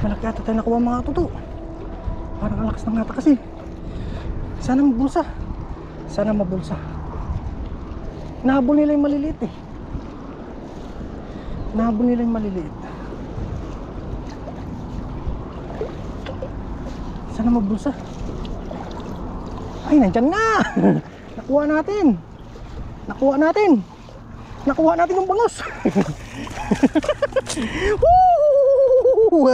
Malaki ata tayo nakuha mga toto. Parang ang lakas ng ngata kasi. Sana mabulsa. Sana mabulsa. Nahabol nila yung maliliit eh. Nahabol nila yung maliliit. Sana mabulsa. Ay, nandyan na. Nakuha natin. Nakuha natin. Nakuha natin yung bangos. Woo!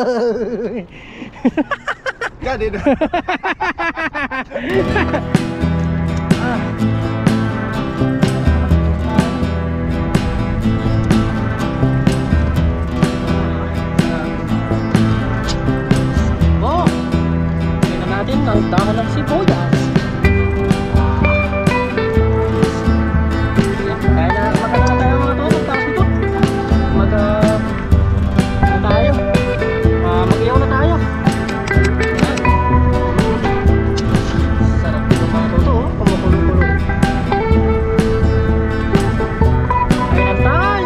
Got it. Oh, tingnan natin ang dahon ng sibuyas. Kaya na maganda tayo mga to. Magtaas dito. Mag-iyaw na tayo. Sarap yung mga toto. Kumukulo-kulo. Ayan tayo.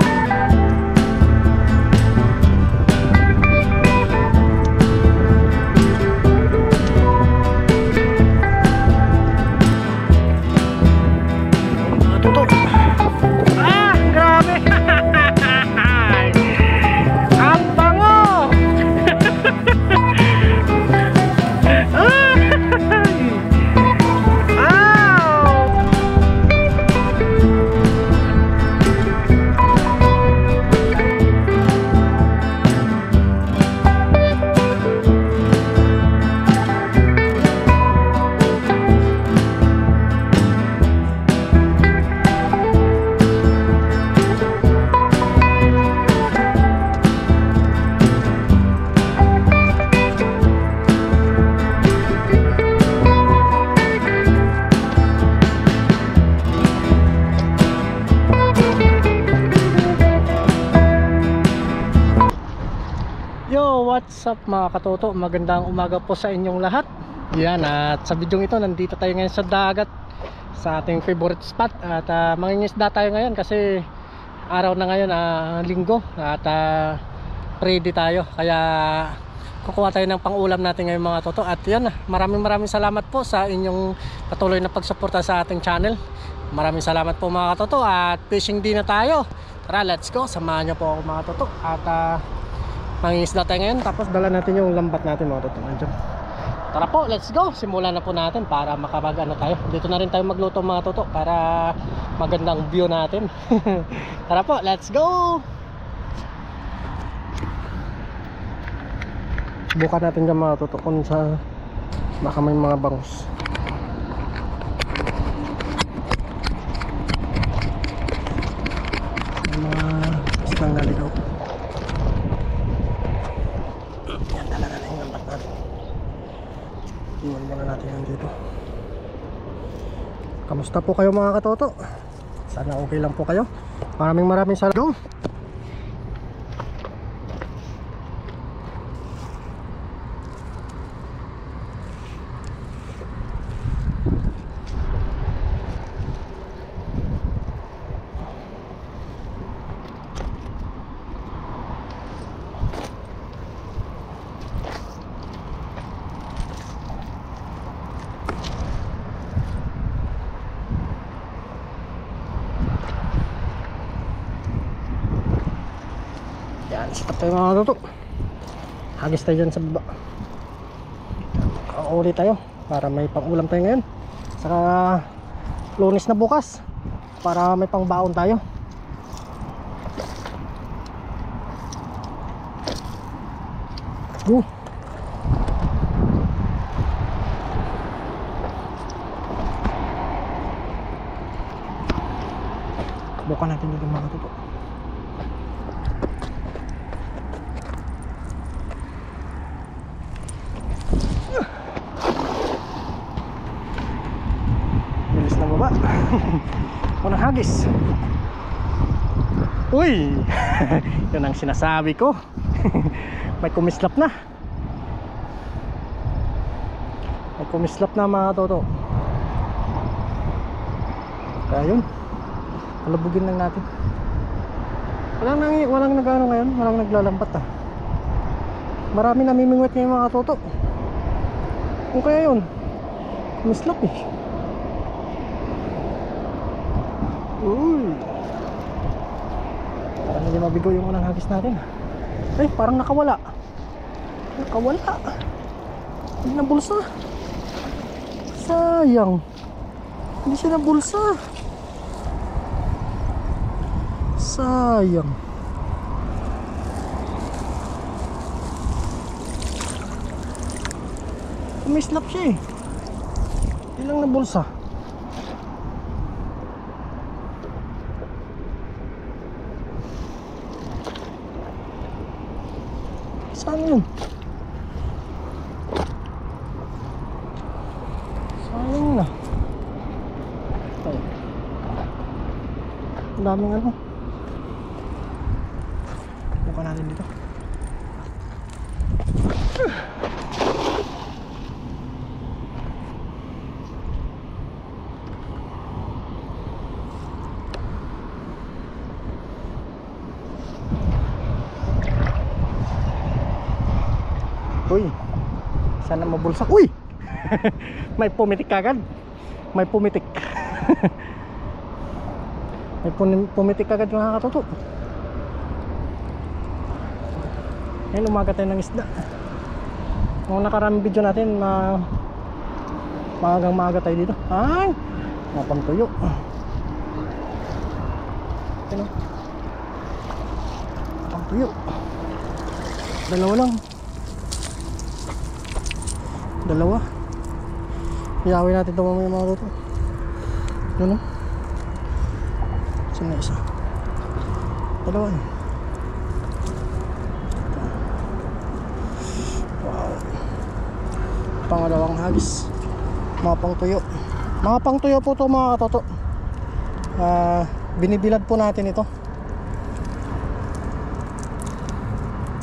Mga toto. Ah, grabe. Ang bango. Yo, what's up mga katoto? Magandang umaga po sa inyong lahat. Yan, at sa video ito nandito tayo ngayon sa dagat, sa ating favorite spot. At mangingisda tayo ngayon kasi araw na ngayon, linggo. At ready tayo, kaya kukuha tayo ng pangulam natin ngayon mga toto. At yan, maraming salamat po sa inyong patuloy na pagsuporta sa ating channel. Maraming salamat po mga katoto. At fishing din na tayo. Tara, let's go, samahan nyo po ako mga toto. At mangingisda tayo ngayon, tapos dala natin yung lambat natin mga toto. Tara po, let's go, simulan na po natin para makapag-ano tayo. Dito na rin tayo magluto mga toto para magandang view natin. Tara po, let's go. Buka natin dyan mga toto kung sa baka may mga bangus. Mga isang naligaw. Iwan muna natin yan dito. Kamusta po kayo mga katoto? Sana okay lang po kayo. Maraming salamat. Yan, stop tayo mga katoto. Hagis tayo dyan sa baba. Kauli tayo para may pangulam tayo ngayon. Saka Lunes na bukas para may pangbaon tayo. Bukan natin dito mga katoto. Bilis na baba. Unang hagis. Uy. Yun ang sinasabi ko. May kumislap na. May kumislap na mga toto. Kaya yun, palabugin lang natin. Walang nagano ngayon, walang naglalambat ah. Marami namimingwit ngayon mga katoto. Kung kaya yun, mislap eh. Uy, parang hindi mabigo yung unang hagis natin. Ay, parang nakawala. Hindi na bulsa. Sayang, hindi siya na bulsa. Sayang. Umislap siya eh. Hindi lang na bulsa. Saan yun? Sayang na. Ay. Ang daming ano. Buka natin dito. Uy, sana mabulsak. Uy! May pumitik kagad. May pumitik. May pumitik kagad yung nakakatuto. Ngayon umaga tayo ng isda. Nung nakaraming video natin maagang maaga tayo dito. Ay! Napangtuyo. Ano? Napangtuyo. Dalawa lang. Dalawa. Iyawin natin ito mamaya mga katoto. Yun o. Saan na isa? Dalawa eh. Wow. Pangalawang hagis. Mga pangtuyo. Mga pangtuyo po ito mga katoto. Binibilad po natin ito.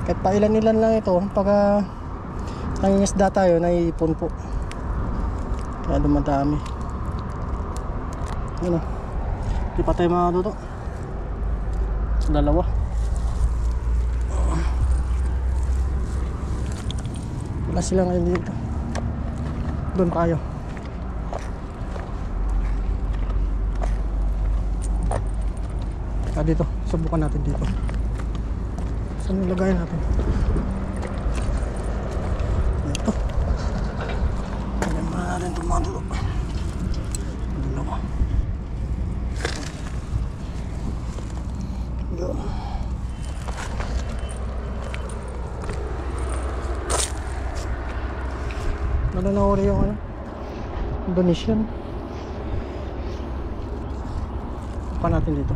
Kahit pa ilan-ilan lang ito. Pagka nangingisda tayo, naiipon po. Kaya dumadami. Ano? Di pa tayo mga katoto. Dalawa. Wala sila ngayon dito. Doon tayo. Dito, subukan natin dito. Saan nilagay natin? Ito. Alam mo natin itong mga dulo. Dalawa. Yun. Nananawari yung ano? Indonesian. Subukan natin dito.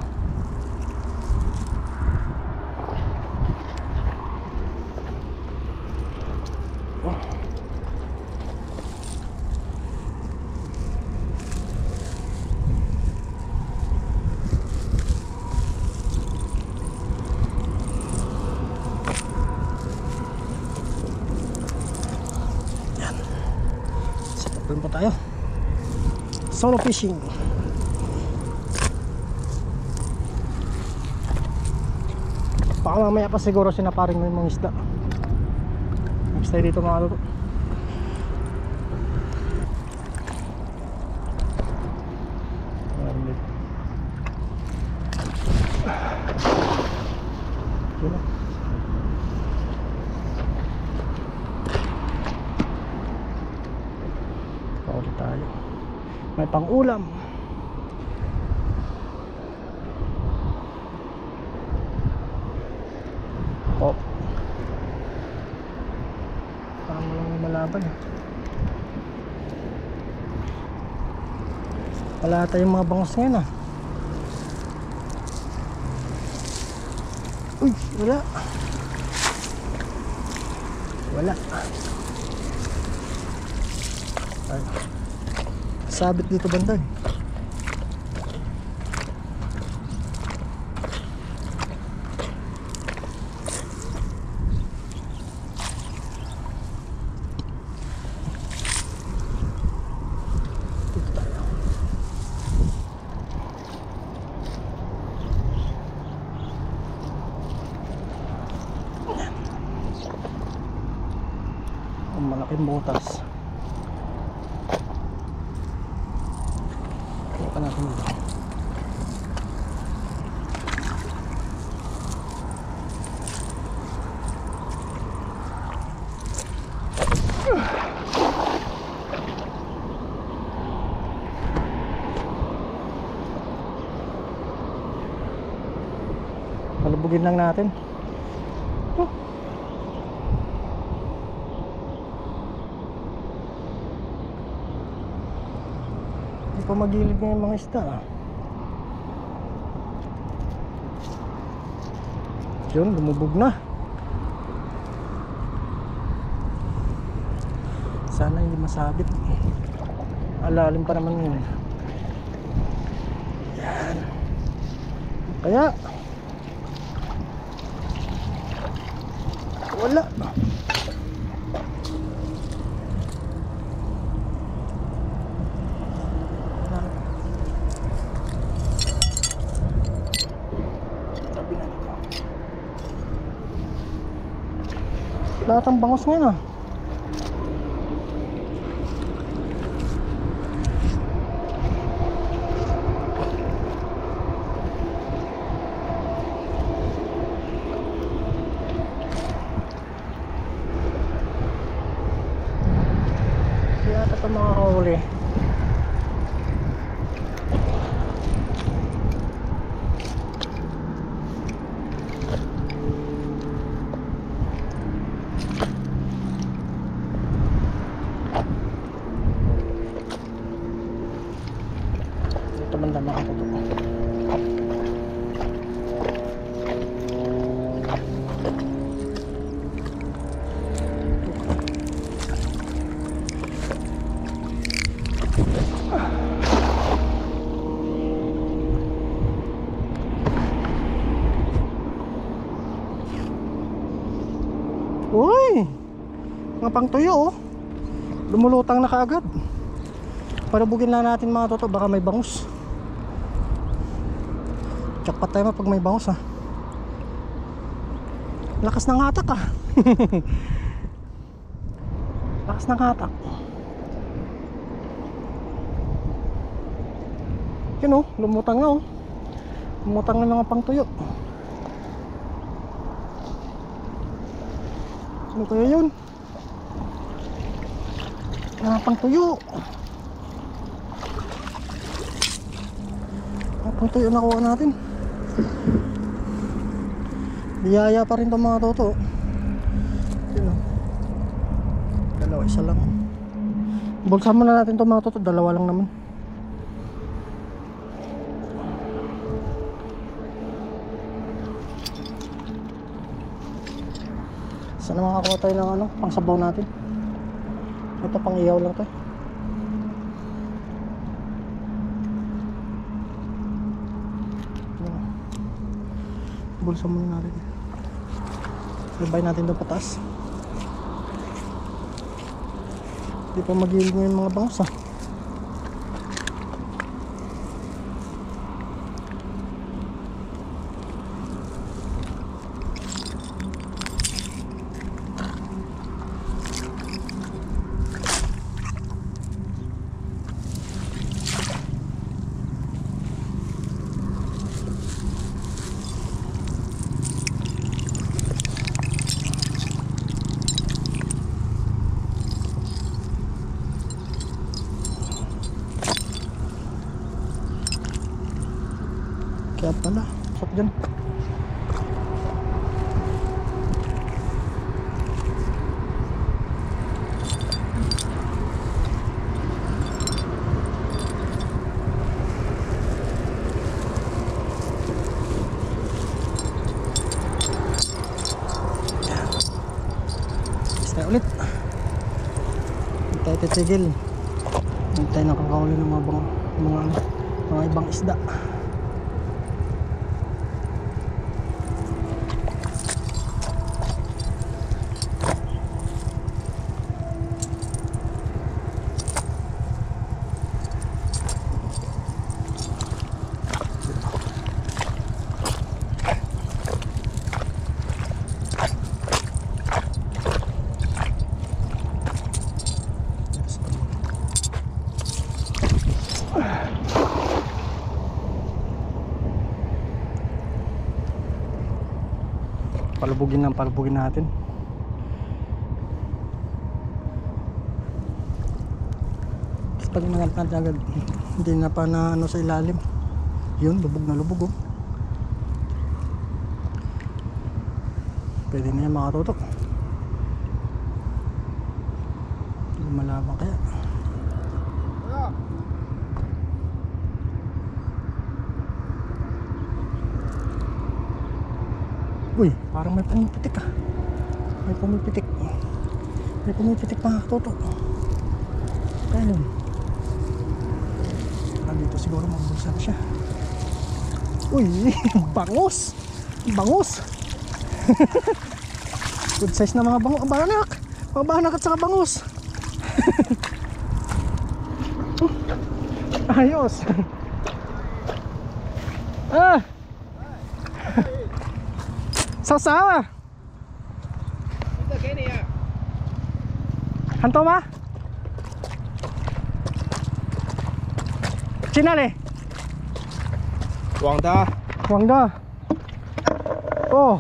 Doon po tayo. Solo fishing. Baka mamaya pa siguro sinaparing mo yung mga isda. Next tayo dito mga katoto. Paulit tayo. May pang-ulam. Oh. Parang walang malaban. Wala tayong mga bangos ngayon ah. Uy, wala. Wala. Ay. Sabit dito banda eh. malaking butas. Ito pa natin dito. Palubugin lang natin. Oh. Hindi pa magilid na yung mga isda. Yun, lumubog na. Sana hindi masabit. Alalim pa naman yun. Yan. Kaya wala. Lahat ang bangos ngayon ah. Ito mga kahuli. Ito banda mga katoto. Uy, mga pangtuyo oh. Lumulutang na kaagad. Palubugin na natin mga toto, baka may bangus. Jackpot tayo pag may bangus ah. Lakas ng hatak ah. Lakas ng hatak. Yun oh, lumutang na oh. Lumutang na mga pangtuyo. Ano kaya yun? Pang tuyo. Pang tuyo nakuha natin. Biyaya pa rin itong mga toto. Yun o. Dalawa, isa lang. Bulsa muna natin itong mga toto. Dalawa lang naman. Sana makakuha tayo ng ano, pang sabaw natin. Ito pang iyaw lang to. Bulsa muna natin. Sabay natin doon pataas. Hindi pa magilid ngayon mga bangus ah. Kaya pala, usap dyan. Isa ulit. Hindi tayo titigil. Hindi tayo nakakahuli ng mga ibang isda. palubugin natin. Tapos pag nangat agad, hindi na pa na ano sa ilalim. Yun, lubog na lubog, oh. Pwede na yan mga katoto. Malabang kaya. Uy, parang may pumipitik ah. May pumipitik mga katoto. Kaya nun, dito siguro magbulsa siya. Uy, bangus. Good size na mga banak. Mga banak at saka bangus. Ayos. Sasawa. Hanto ma? Chinale. Quảng Đa. Oh.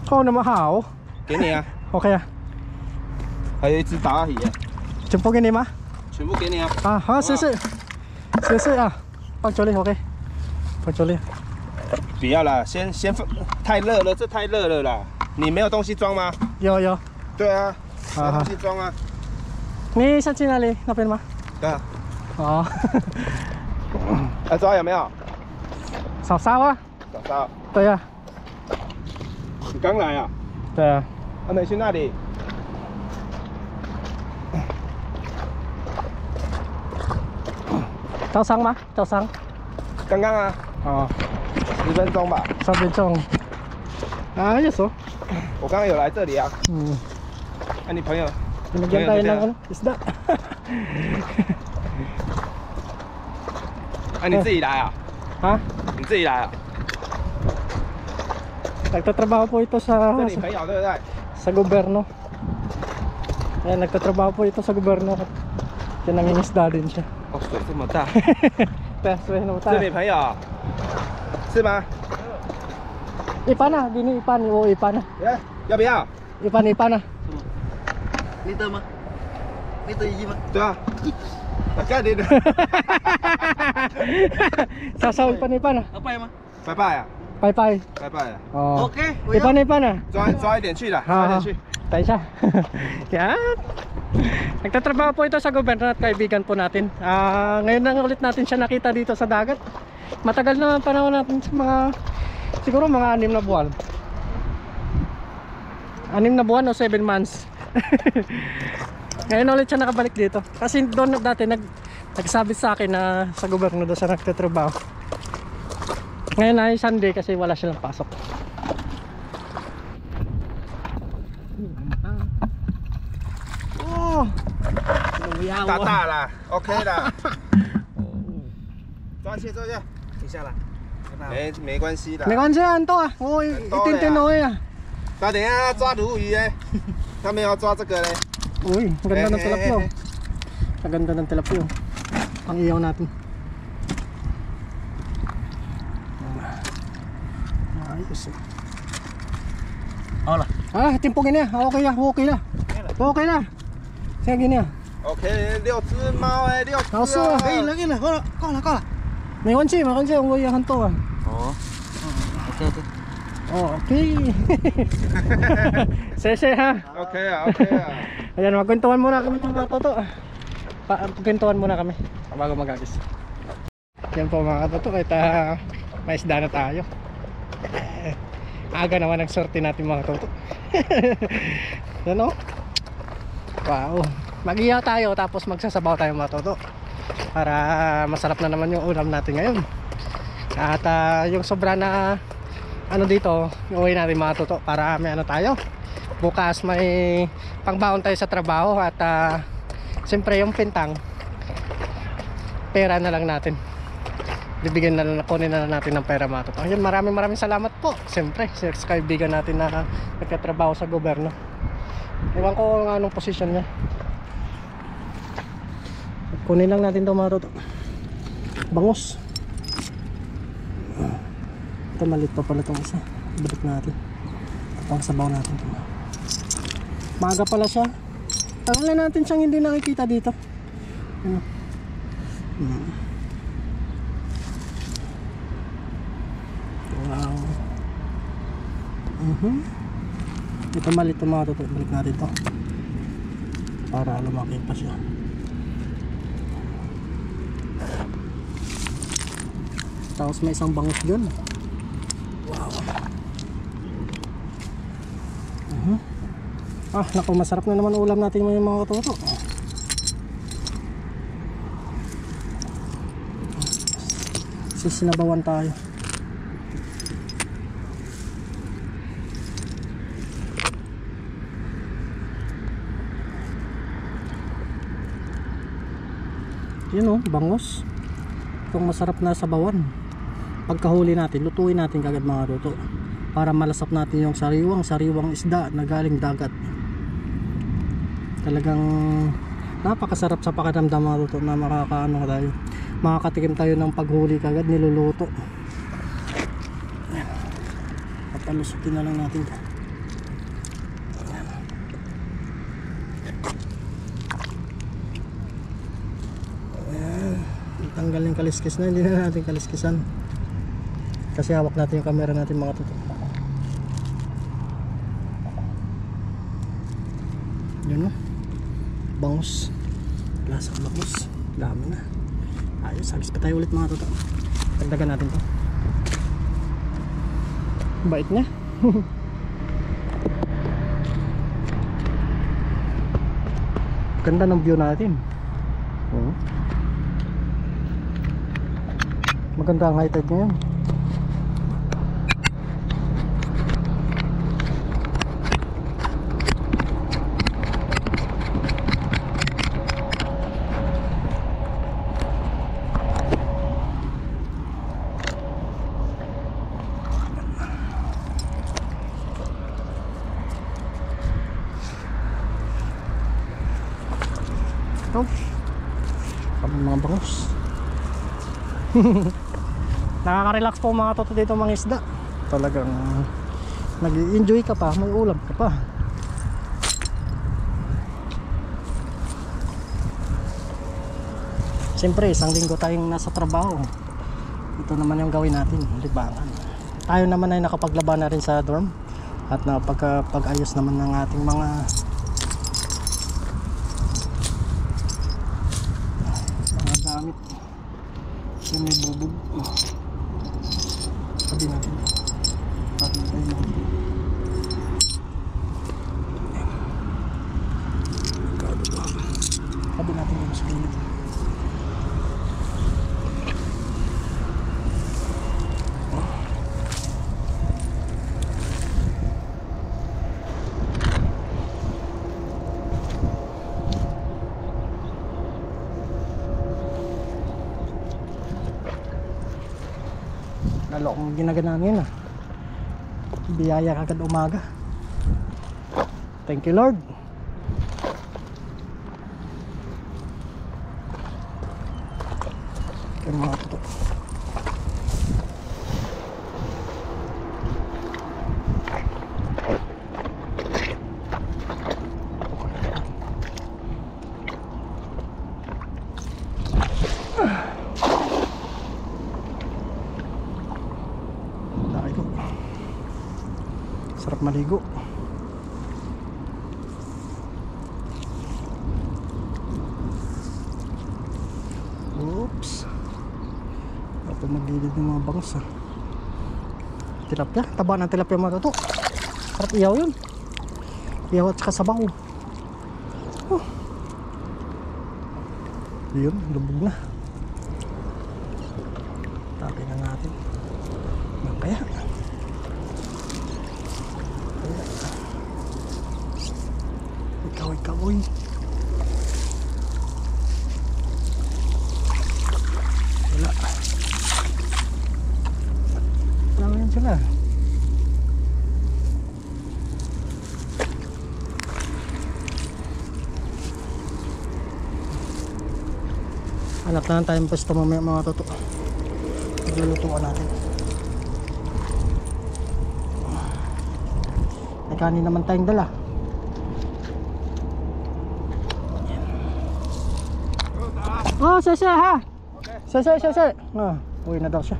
Câu nào mà hảo. 给你啊， OK 啊。还有一只大鱼，全部给你吗？全部给你啊。啊，好，谢谢啊，放酒里 OK， 放酒里。不要啦，先放，太热了，这太热了啦。你没有东西装吗？有。对啊，好有东西装啊。你想去哪里？那边吗？对啊。哦。抓有没有？少烧啊。少烧。对呀。你刚来啊？对啊。还没去那里？招商吗？招商。刚刚啊。哦。10分钟吧。3分钟。啊，有手。我刚刚有来这里啊。嗯。那你朋友？ Binigyan tayo ng ano, isda. 你自己来啊？ Ha? 你自己来啊？ Nagtatrabaho po ito 这你朋友对不对？ sa gobyerno. Ayan, nagtatrabaho po ito sa gobyerno. Kaya nangingisda din siya. 哦，水这么大。Peso na是你朋友啊？是吗？ Ipan na, gini ipan, o ipan na. 要不要？ Ipan na. 你得吗？你得一吗？对啊。干你的。Sasaw ipan na. Apa ya, Mas? 拜拜啊！ Bye bye. 拜拜啊！ Oh. Oke, Ipan na. 抓一点去啦，抓一点去。 Tayo siya. Yan. Nagtatrabaho po ito sa gobyerno at kaibigan po natin. Ngayon lang ulit natin siya nakita dito sa dagat. Matagal na panahon natin sa siguro mga 6 na buwan. 6 na buwan o 7 months. Ngayon ulit siya nakabalik dito. Kasi doon dati nagsabi sa akin na sa gobyerno doon siya nagtatrabaho. Ngayon ay Sunday kasi wala silang pasok. Oh, 大大啦，OK 啦。抓去，抓去，停下来。没关系的。没关系啊，很多啊，我一点而已啊。他等一下要抓鲈鱼哎，他们要抓这个嘞。 Uy, ang ganda ng tilapia. Ang ganda ng tilapia. Pang iyaw natin. Ayos eh. Hola. Timpungin na. Okay na. Okay na. Sige gini ah. OK， 6只猫哎，6只。好吃啊，可以了，可以了，够了。没关系，我也很多啊。哦，OK。 Okay. Sese ha. OK 啊，OK 啊。 Ayan, magkwentuhan muna kami mga toto. Magkwentuhan muna kami bago mag-agis. Yan po mga toto, kahit may isda na tayo. Aga naman ang sorte natin mga toto. Yan o. Wow. Mag-iyaw tayo tapos magsasabaw tayo mga toto. Para masarap na naman yung ulam natin ngayon. At yung sobra na ano dito, uwi natin mga toto para may ano tayo. Bukas may pangbaon tayo sa trabaho at siyempre yung pintang pera na lang natin. Bibigyan na lang, kunin na lang natin ng pera mga toto. Ayun, maraming salamat po. Siyempre, sa kaibigan natin na nagkatrabaho sa gobyerno. Ewan ko kung anong posisyon niya. Kunin lang natin ito mga toto. Bangus. Ito maliit pa pala itong isa. Balik natin. Pang sabaw natin ito. Maga pala siya. Tagal na natin siyang hindi nakikita dito. Ano? Wow. Ito maliit ito mga toto. Balik natin ito para lumaki pa siya. Tapos may isang bangus dyan. Wow. Naku, masarap na naman ulam natin yung mga katoto. Sinabawan tayo. Yun bangus. Itong masarap na sabawan. Pagkahuli natin, lutuin natin kagad mga toto para malasap natin yung sariwang isda na galing dagat. Talagang napakasarap sa pakiramdam mga toto na makakatikim tayo ng paghuli kagad niluluto. Papalusutin na lang natin ito. Tanggal yung kaliskis na, hindi na natin kaliskisan kasi hawak natin yung camera natin mga toto. Yun bangus, lasang bangus, dami na. Ayos, hagis pa tayo ulit mga toto. Dagdagan natin to. Bait niya. Ganda ng view natin. Maganda ang high tide ngayon. Ito kami mga bangus. Nakaka-relax po mga toto dito mga isda. Talagang nag-enjoy ka pa, may ulam ka pa. Siyempre isang linggo tayong nasa trabaho. Ito naman yung gawin natin, libangan. Tayo naman ay nakapaglaban na rin sa dorm at napag-ayos naman ng ating mga gamit. Yung may bubog. Sabi natin bakit tayo sabi natin yung sa gilid. Lalo akong ginaganan yun biyaya kagad umaga. Thank you Lord. Yung mga toto sarap maligo. Oops. Ito maglilid ng mga bangus tilapia, taba ng tilapia mga toto. Sarap iyaw yun. Iyaw at saka sabaw. Yun, lubog na. Tapin na natin. Kaya ikaw uy. Wala yan sila. Hanap na lang tayong pwesto mamaya mga toto. Maglulutuan natin. may kanin naman tayong dala. Oh, sese ha. Sese. Ah, uwi na daw siya.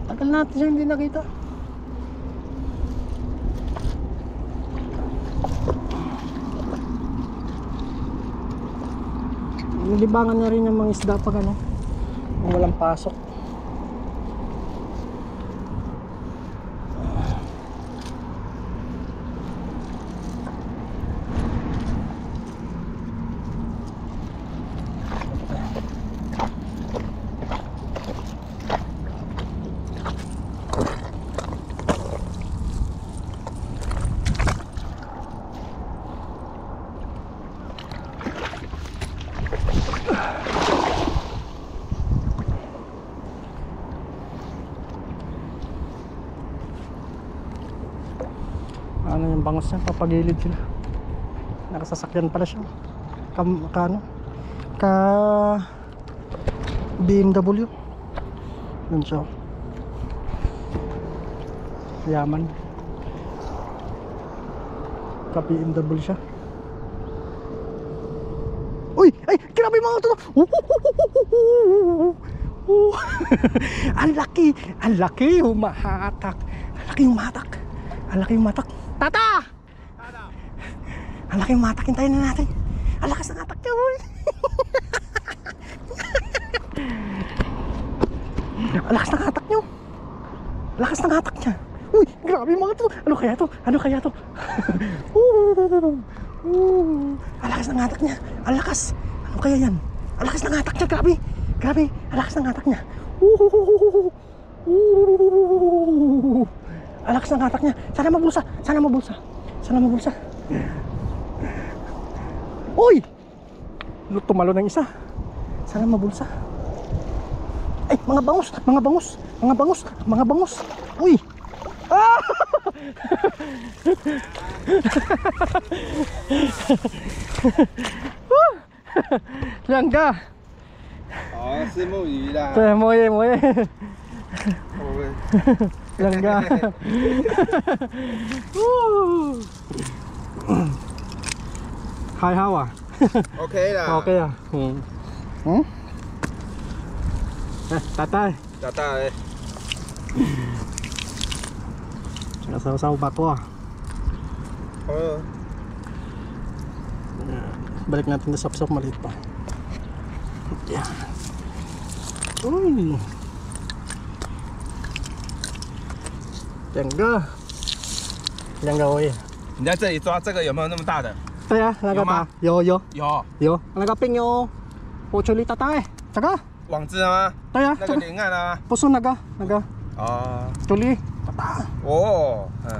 Tagal natin siya hindi nakita. Nilibangan niya rin yung mga isda pag ano, kung walang pasok. Ano yung bangos niya, papagilid sila. Nakasasakyan pala siya. Ka BMW. Yun siya. Yaman. Ka BMW siya. Uy! Ay! Grabe mga ito! Ang laki! Ang laki! Humahatak! Ang laki humahatak! Ang laki humatak! Tata! Ang laki humatak! Hintayin na natin! Ang lakas ng atak niya! Ang lakas ng atak niya! Ang lakas ng atak niya! Uy! Grabe mga ito! Ano kaya to? Ano kaya to? Ang lakas ng atak niya! Ang lakas! Ano kaya yan? Ang lakas ng atak niya! Grabe! Grabe! Ang lakas ng atak niya! Ang lakas ng atak niya! Sana mabulsa! Sana mabulsa! Sana mabulsa! Uy! Tumalo ng isa! Sana mabulsa! Ay! Mga bangus! Mga bangus! Mga bangus! Mga bangus! Uy! Ah! Langga! 哦，是木鱼啦。对，摸耶摸耶，我们langga. Hai how à? OK 啦。 Ok à? Tatay. Tata ơi. Sao bato ah. Balik natin sa sap-sap maliit pa. Yan. Uy. Langga ơi. 你在这里抓这个有没有那么大的？对啊，那个大，有，有。那个冰有，我处理tatay，这个，网子吗？对啊，那个连岸啊。不是那个，哦。处理tatay。哦，嗯。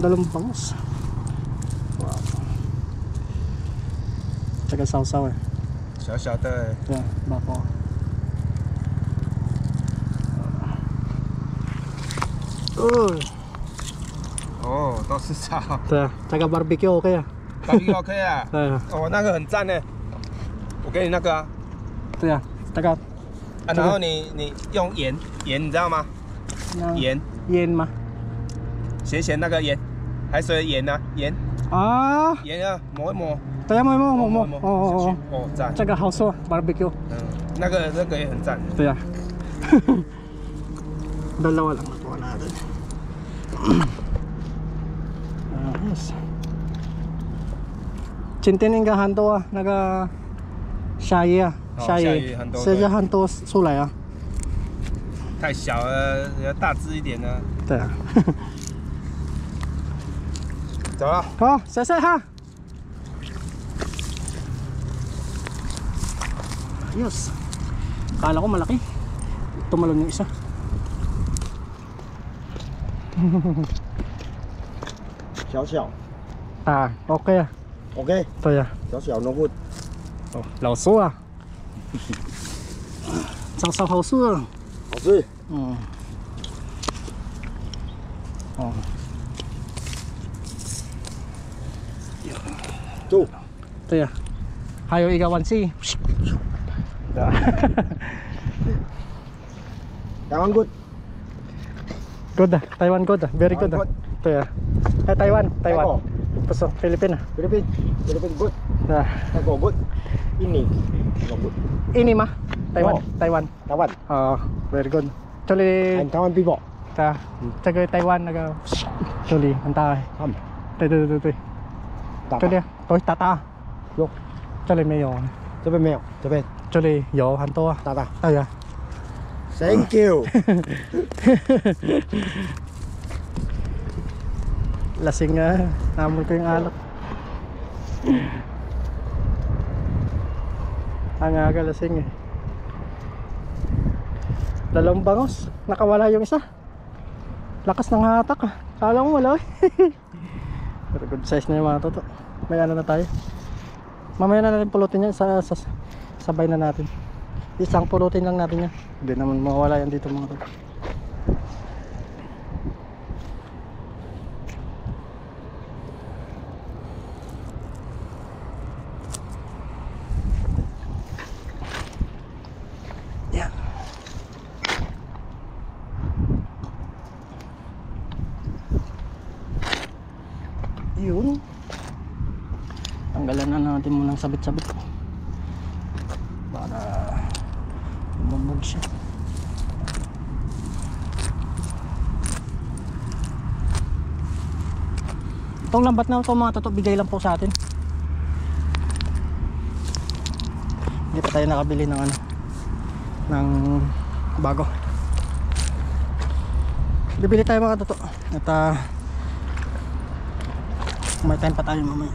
Dalawang bangus. Wow. Tsaka sausaw eh. 小小的。 Yeah, bako.哦，都是草。 Yeah, tsaka barbecue okay ah. barbecue OK 啊。 Yeah. 哦，那个很赞呢。我给你那个啊。 Yeah, tsaka 啊，然后你用盐，你知道吗？盐 yen ma. 咸那个盐，海水盐啊，盐 Ah, 盐啊，抹一抹。 tayo mo. 哦。哦，赞。 Tsaka hauso barbecue. 嗯，那个也很赞。 Yeah. Dalawa lang nakuha natin. Yes. Chintening ka hanto ah, naga shayi ah, shayi很多这就很多出来啊。太小了，要大只一点呢。对啊。走了。好，謝謝哈。Yes. Akala ko malaki. Tumalon yung isa. Xiao Ah, okay ah. OK， 對啊。小no good。哦，老酥啊。sausaw好酥啊。好吃。嗯。哦。走。對啊。還有一個碗絲。台灣 good。Good ah. Taiwan good ah. Very good ah. Ito ya. Taiwan. Taiwan. Tapos Philippines ah. Philippines good. Nah.泰国 good. Ini no good. Ini mah Taiwan. Oh. Taiwan. Taiwan. Very good. Actually, And Taiwan people. ta. Taga Taiwan naga. Actually, anta. Come. Tay. Actually, tôi tata. Yo. Actually 没有。这边没有，这边Actually 有很多啊。大大。哎呀。 Thank you. Lasing nga. Namon ko yung alak. Ang aga lasing eh. Dalawang bangos. Nakawala yung isa. Lakas ng hatak ah. Kala mo wala eh. Pero good size na yung mga toto. May ano na tayo. Mamaya na natin pulutin yan. Sabay na natin. Isang pulutin lang natin yan. Hindi naman mawala yan dito mga toto. Yun, tanggalan na natin munang sabit-sabit para lumabog siya. Itong lambat na ito mga toto, bigay lang po sa atin. Hindi pa tayo nakabili ng ano, ng bago. Bibili tayo mga toto at may time pa tayo mamaya.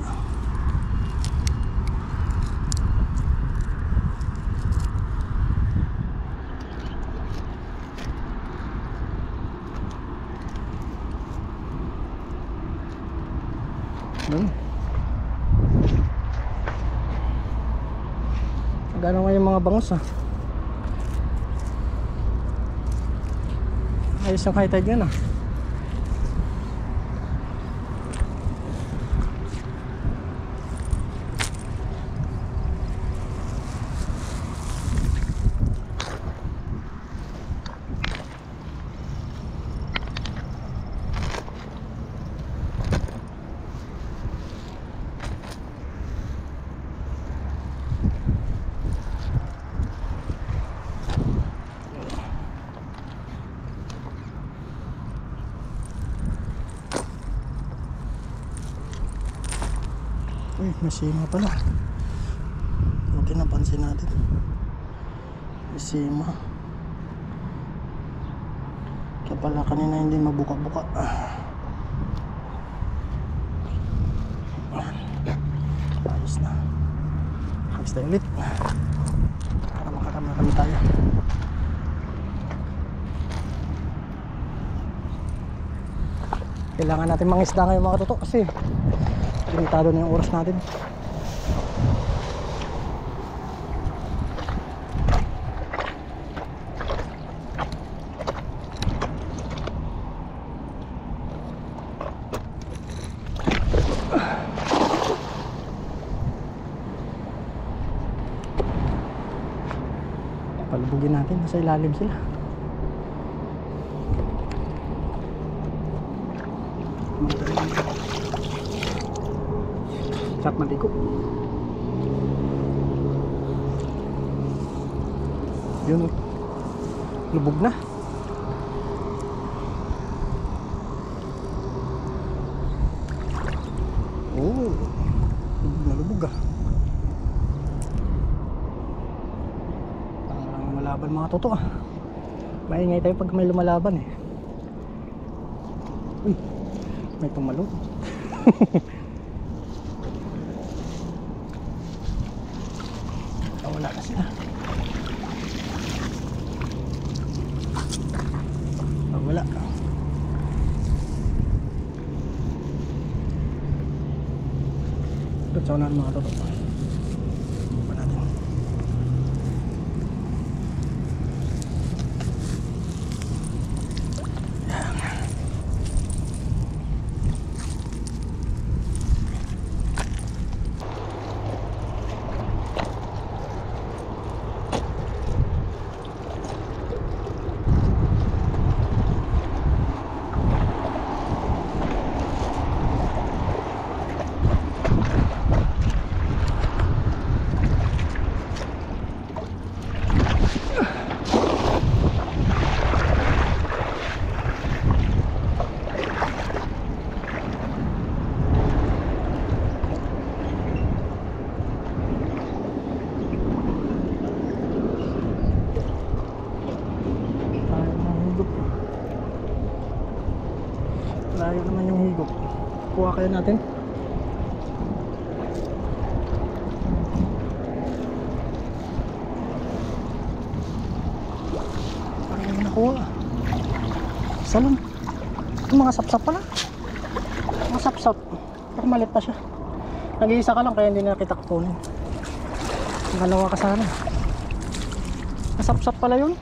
Gano'n nga yung mga bangus ah. Ayos yung high tide yan ah. Uy, masima pala. Buti napansin natin. Masima. Kaya pala kanina hindi mabuka-buka. Ayos na. Ayos tayo ulit. Para makakamera tayo. Kailangan natin mangisda ngayon mga toto kasi limitado na yung oras natin. Palubugin natin, nasa ilalim sila. Sarap maliko. Yun, lubog na. Oh, lubog na lubog ah. Parang lumalaban mga toto ah. Maingay tayo pag may lumalaban eh. Uy, may tumalog. Wala na sila. Wala. Tutsunan mga toto. Bumaba natin. Kuha kaya natin. Parang nakuha. Salon. Ito mga sapsap pala. Mga sapsap. Pero malit pa siya. Nag-iisa ka lang kaya hindi na kita kukunin. Dalawa ka sana. Masapsap pala yun.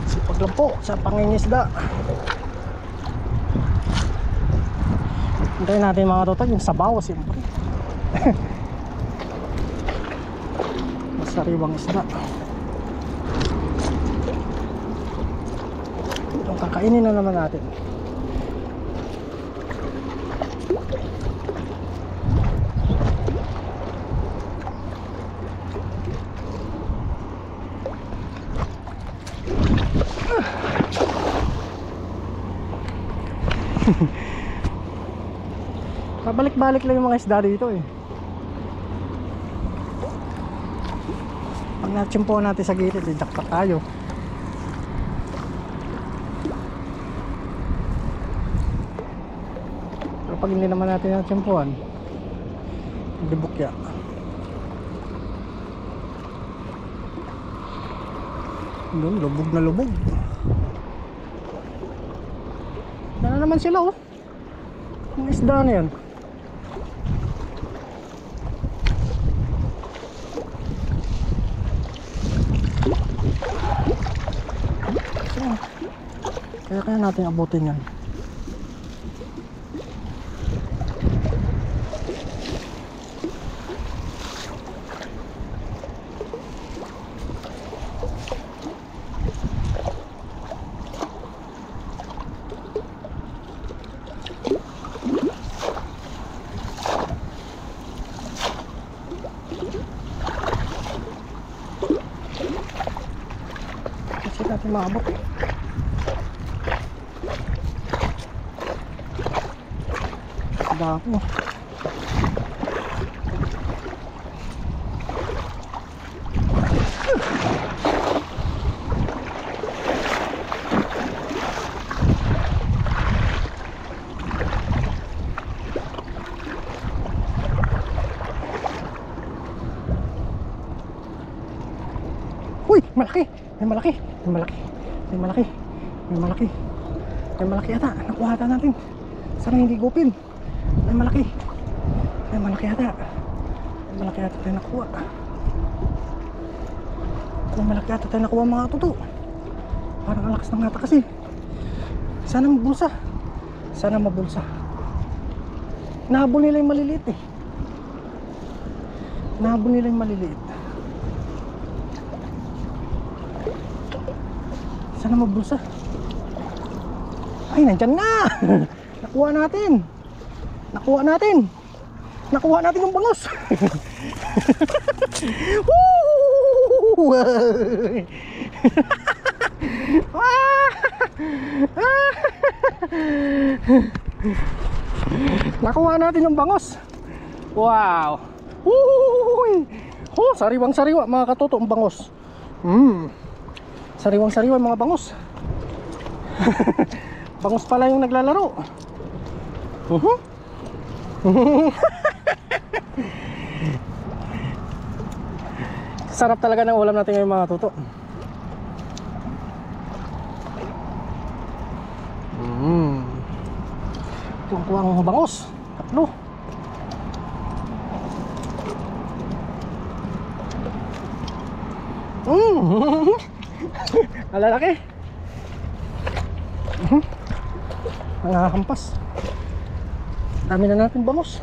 Sipag lang po sa pangingisda. Hintayin natin mga tutag yung sabaw siyempre. Masariwang isda. Itong kakainin na naman natin. Pabalik-balik lang yung mga isda dito eh. Pag natsimpuan natin sa gilid, didaktak tayo. Pero pag hindi naman natin natsimpuan, hindi bukya. Doon, lubog na lubog. Na naman sila oh. Yung isda na yan. Kaya natin abutin yan. Kasi natin maabot eh. Dako. Uy, malaki. May malaki. May malaki. May malaki. May malaki. May malaki ata. Nakuha ata natin. Sana hindi gupin. May malaki. May malaki ata. May malaki ata tayo nakuha. May malaki ata tayo nakuha mga tuto. Parang alakas ng ngata kasi. Sana mabulsa. Sana mabulsa. Nahabol nila yung maliliit eh. Nahabol nila yung maliliit. Sana mabulsa. Ay, nandyan na. Nakuha natin. Nakuha natin. Nakuha natin yung bangos. Nakuha natin yung bangos. Wow. Oh, sariwang-sariwa mga katoto ang bangos. Sariwang-sariwa mga bangos. Bangos pala yung naglalaro. Sarap talaga ng ulam natin ngayon mga tuto. Kuha ang bangos. Tatlo. Alalaki. Nangahampas. Dami na natin bangos.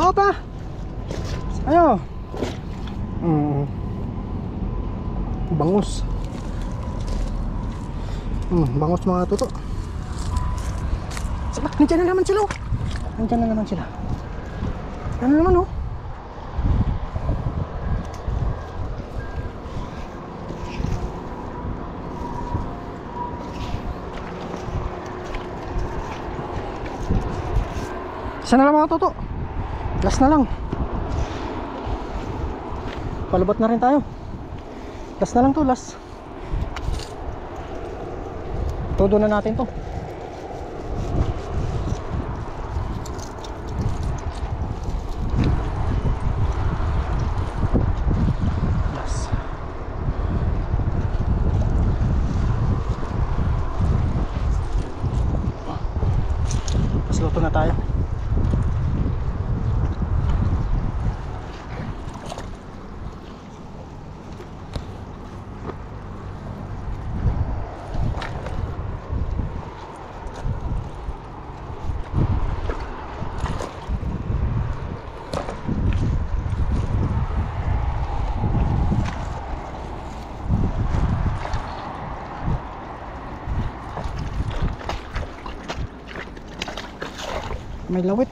Pa. Ayo. Bangus. Bangus mga tuto. Saba, nandiyan na naman sila. Nandiyan na naman sila. Yan na naman oh. Isa na lang mga toto. Last na lang. Palubot na rin tayo. Last na lang to, last. Todo na natin to. Last. Mas luto na tayo. May lawit.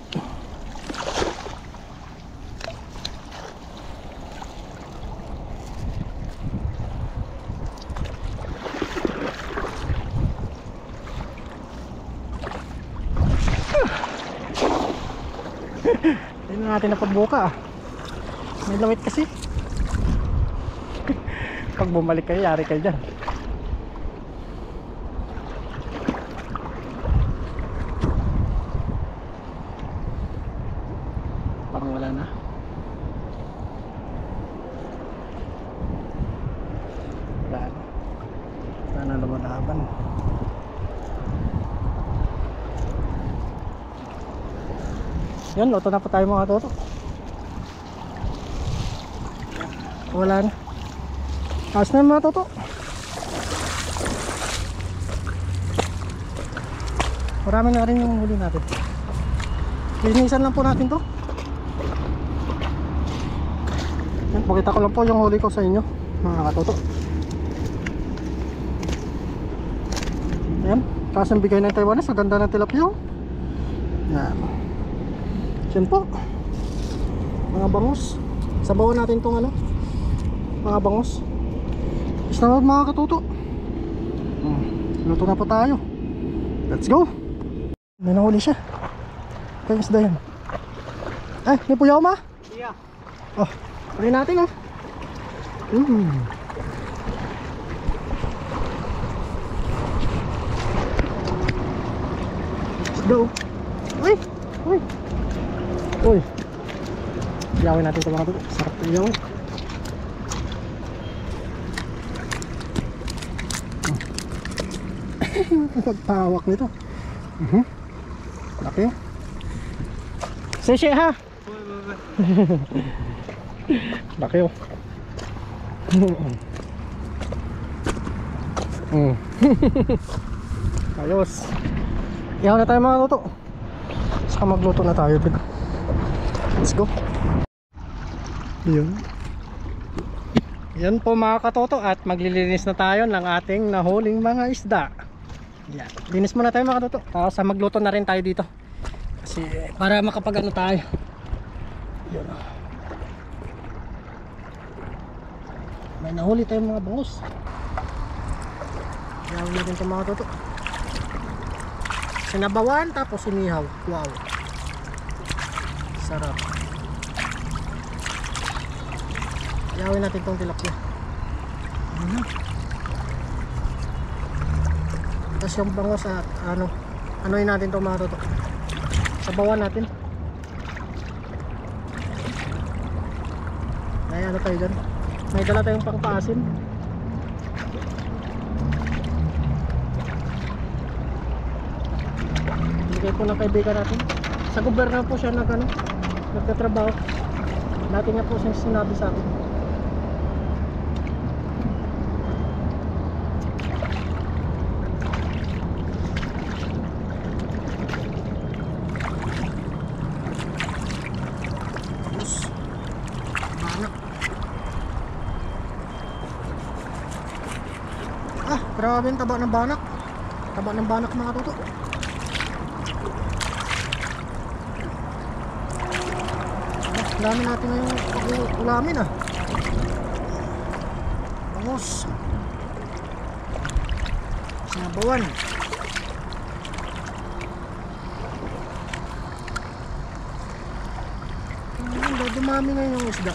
Hindi na natin napagbuka. May lawit kasi. Pag bumalik kayo, yari kayo dyan. Parang wala na. Wala na. Wala na lumalaban. Yan, loto na po tayo mga toto. Wala na. Taas na mga toto. Marami na rin yung huli natin. Linisan lang po natin to. Yan, pakita ko lang po yung huli ko sa inyo mga katoto. Yan, kasang bigay ng Taiwanese. Ang ganda ng tilapia. Yan. Yan po, mga bangus. Sabawan natin tong ano, mga bangus. Isang mga katuto. Luto na po tayo. Let's go. May nahuli siya. Kaya isda yan. Ay, may puyaw ma? Iya. Oh, puli natin oh. Isda oh. Uy, uy. Uy, iyawin natin ito mga tuto. Sarap ito iyawin. Pagpawak nito. Laki. Seshe ha. Laki oh. Ayos. Iyaw na tayo mga tuto. Saka magluto na tayo din. Let's go. Yun. Yan po mga katoto. At maglilinis na tayo ng ating nahuling mga isda. Yan. Linis muna tayo mga katoto. Tapos magluto na rin tayo dito. Kasi para makapag ano tayo. Yan. May nahuli tayong mga bangus. Iyaw na din ito mga katoto. Sinabawan tapos inihaw. Wow. Sarap. Iyawin natin itong tilapia. Tapos yung bangos at anoin natin itong mga toto. Sabawan natin. Ay ano tayo dyan. May dala tayong pangpaasim. Bigay po ng kaibigan natin. Sa gobyerno po siya nagtatrabaho. Dati nga po siya sinabi sa akin. Banak. Ah, grabe yung taba ng banak. Taba ng banak mga toto. Dami natin na yung pag-ulamin ah. Bangus. Sinabawan. Dumami ngayon yung isda.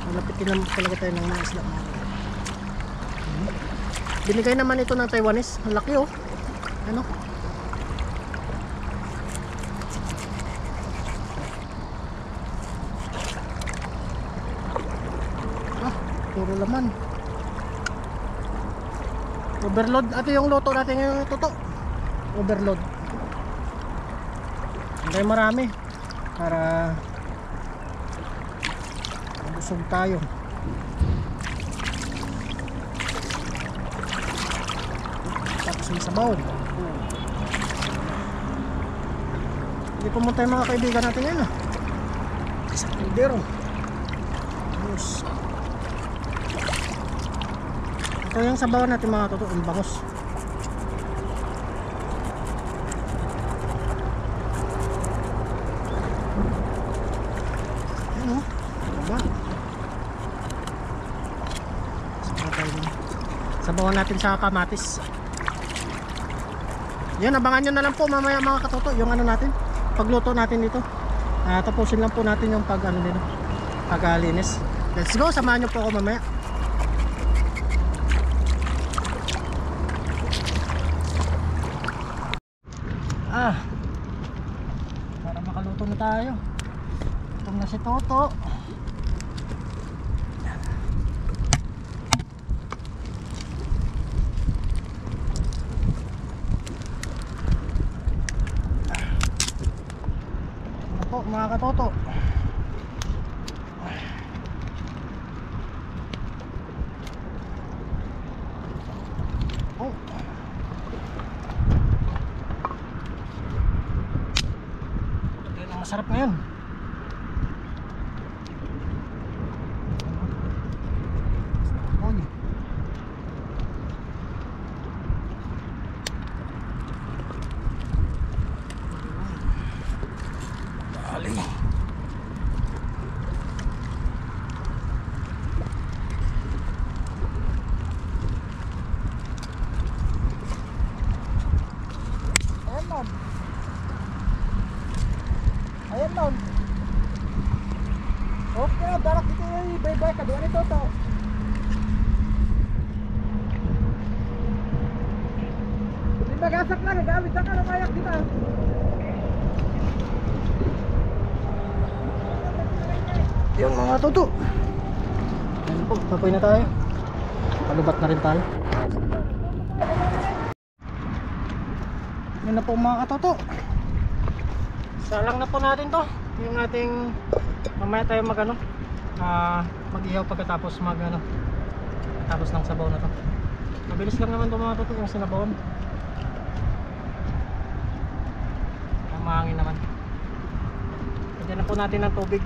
Malapitin lang talaga tayo ng mga isda. Binigay naman ito ng Taiwanese. Ang laki oh. Ano? Puro laman. Overload. Ito yung luto natin ngayon, Toto. Overload. Hintay marami para busog tayo. Tapos may sabaw. Hindi pumunta yung mga kaibigan natin yan ah. Isang kaldero. Yes. Ito yung sabawan natin mga Toto, ang bangos. Ayan o, diba? Sabawan natin sa kamatis. Yan, abangan nyo na lang po mamaya mga Katoto, yung ano natin, pagluto natin dito. Tapusin lang po natin yung pag-alinis. Let's go, samahan nyo po ako mamaya. Para makaluto na tayo. Itong na si Toto. Ano po mga Katoto? Oh. Masarap ngayon. Oy. Dali. Ayan nun. Okay, darak dito yung bye-bye. Kaduan ito to. Hindi magasak lang. Gamit sa kalamayak dito. Yung mga Toto. Ayan po, papoy na tayo. Palubat na rin tayo. Yan na po mga Katoto. Salang na po natin to. Yung ating mamaya tayo mag-ihaw pagkatapos tapos ng sabaw na to. Mabilis lang naman to mga Toto yung sinabawan. Mahangin naman. Lagyan na po natin ng tubig.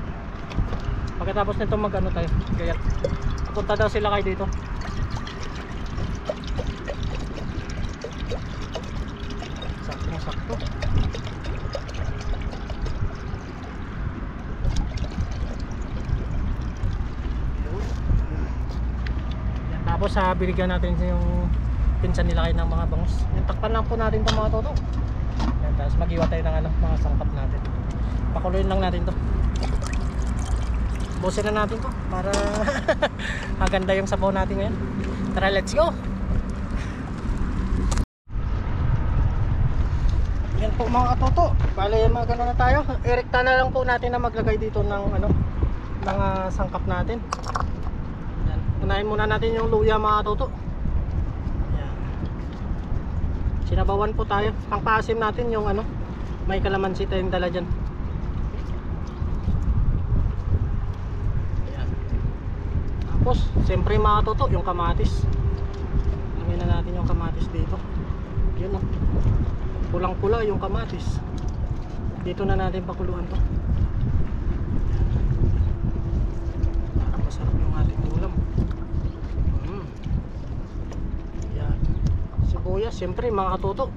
Pagkatapos nito tayo gayat. Punta daw sila kayo dito. Sakto. Tapos binigyan natin yung pinsan nila kayo ng mga bangus. Yung takpan lang po natin itong mga Toto. Yan, tapos mag-iwa tayo ng mga sangkap natin. Pakuluin lang natin to. Busin na natin to para maganda yung sabaw natin ngayon. Tara, let's go! Yan po mga Toto. Bale, magano na tayo. Erekta na lang po natin na maglagay dito ng mga sangkap natin. Unahin muna natin yung luya mga Toto. Ayan. Sinabawan po tayo. Pangpaasim natin yung may kalamansi tayong dala dyan. Ayan. Tapos siyempre mga Toto, yung kamatis. Lagyan na natin yung kamatis dito. Yun o. Pulang pula yung kamatis. Dito na natin pakuluan to. Para masarap yung ating ulam. Sibuyas, siyempre mga Toto.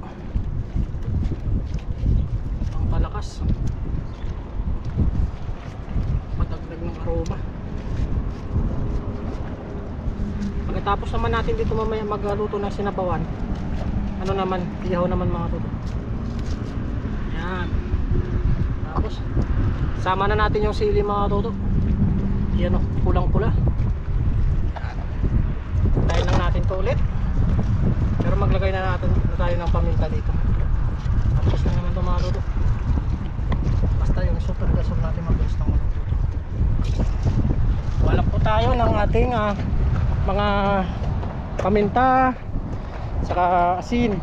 Ang palakas. Madagdag ng aroma. Pagkatapos naman natin dito mamaya magluto ng sinabawan. Ihaw naman mga Toto. Yan. Tapos Sama na natin yung sili mga toto. Yan o, pulang pula. Tayo lang natin to ulit. Pero maglagay na natin na tayo ng paminta dito. Tapos na naman ito mga toto. Basta yung super gasol natin mabilis ng mga toto. Wala po tayo ng ating mga paminta saka asin.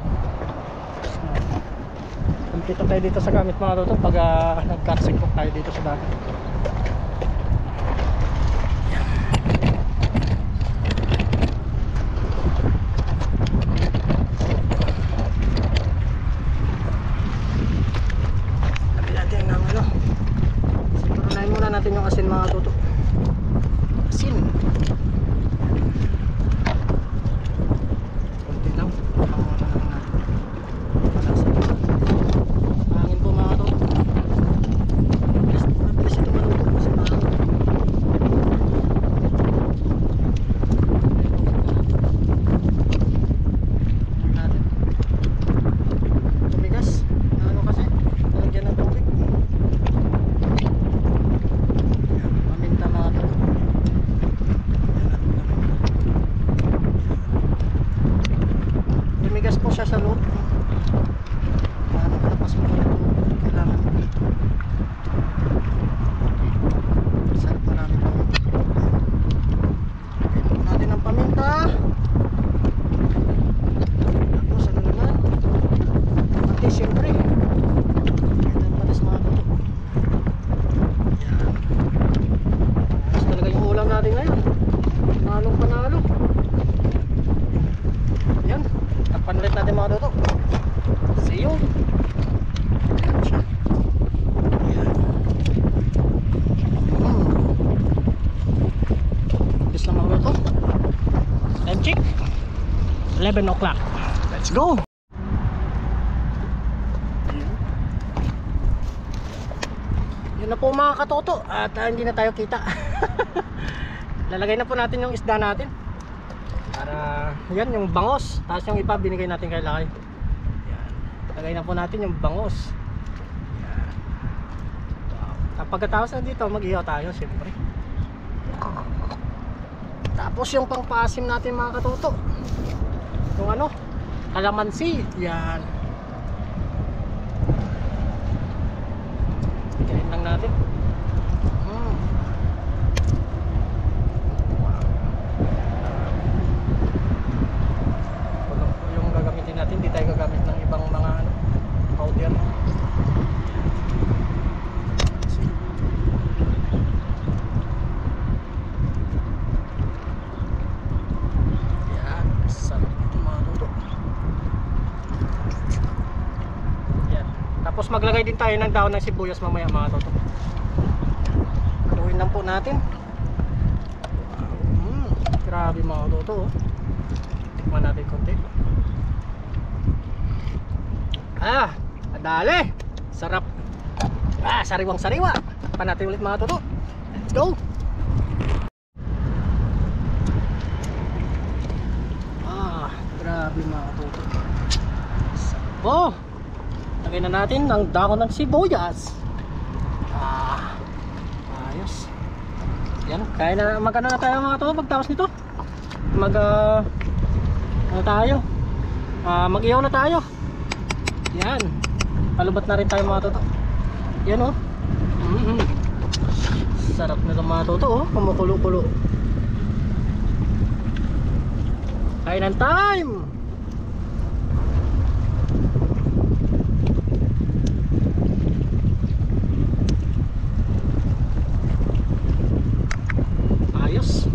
Kumpito tayo dito sa gamit mga toto pag nag-catching cook tayo dito sa dagat. Tabi natin ng ano. Siguraduhin muna natin yung asin mga toto. Asin. Kunti lang. Pangunan lang natin. Malasa. Hangin po mga toto. Mabilis ito maluto kasi mahangin. Natin. Tumigas. Ano kasi? Lalagyan ng tubig. Paminta mga toto. Tumigas po siya sa loob. Tapos mo na ito. Kailangan sarap marami pa. Ito natin ang paminta. Tapos ano naman? Pati siyempre. Ito ang patis mga toto. Yan. Ayos talaga yung ulam natin ngayon. Panalong panalo. Yan. Takpan ulit natin mga toto. See you. Ayan siya. Ayan. Bilis lang mga toto. Time check. 11 o'clock. Let's go. Yun na po mga katoto. At hindi na tayo kita. Lalagay na po natin yung isda natin. Para yan yung bangos. Tapos yung ipa binigay natin kay Lakay. Yan. Lagay na po natin yung bangos. Yan. Wow. Pagkatapos na dito mag-ihaw tayo siyempre. Tapos yung pangpaasim natin mga katoto. Yung ano, kalamansi. Yan. Tignan lang natin. Yung gagamitin natin, hindi tayo gagamit ng ibang mga ano, powder. Yan, sarap ito mga toto. Yan. Tapos maglagay din tayo ng dahon ng sibuyas mamaya mga toto. Haluin lang po natin. Grabe mga toto. Tikman natin konti. Madali. Sarap. Sariwang sariwa. Tikman natin ulit mga toto. Let's go. Grabe mga toto. Lagay na natin ng dahon ng sibuyas. Ayos. Yan, kaya na magano na tayo mga toto pagtapos nito. Ano tayo? Mag-ihaw na tayo. Yan. Palubat na rin tayo mga toto. Yan oh. Sarap nito mga toto oh, kumukulo-kulo. Kainan time. Ayos.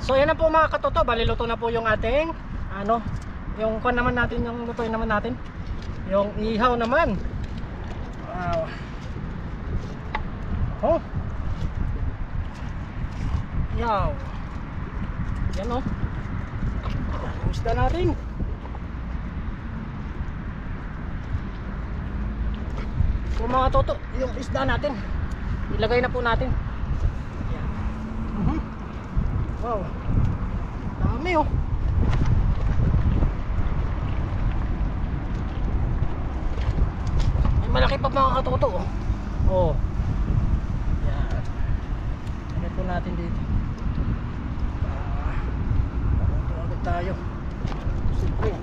So yan na po mga katoto, baliluto na po yung ating ano, yung kuan naman natin, yung lutuin naman natin. Yung ihaw naman. Wow. Oh. Yaw. Yan oh. Yung isda natin. So mga toto, yung isda natin. ilagay na po natin. Yan. Wow, dami oh. Ay, malaki pa mga katoto oh. Oh. Yan. Ilagay po natin dito. Katoto agad tayo. Sige.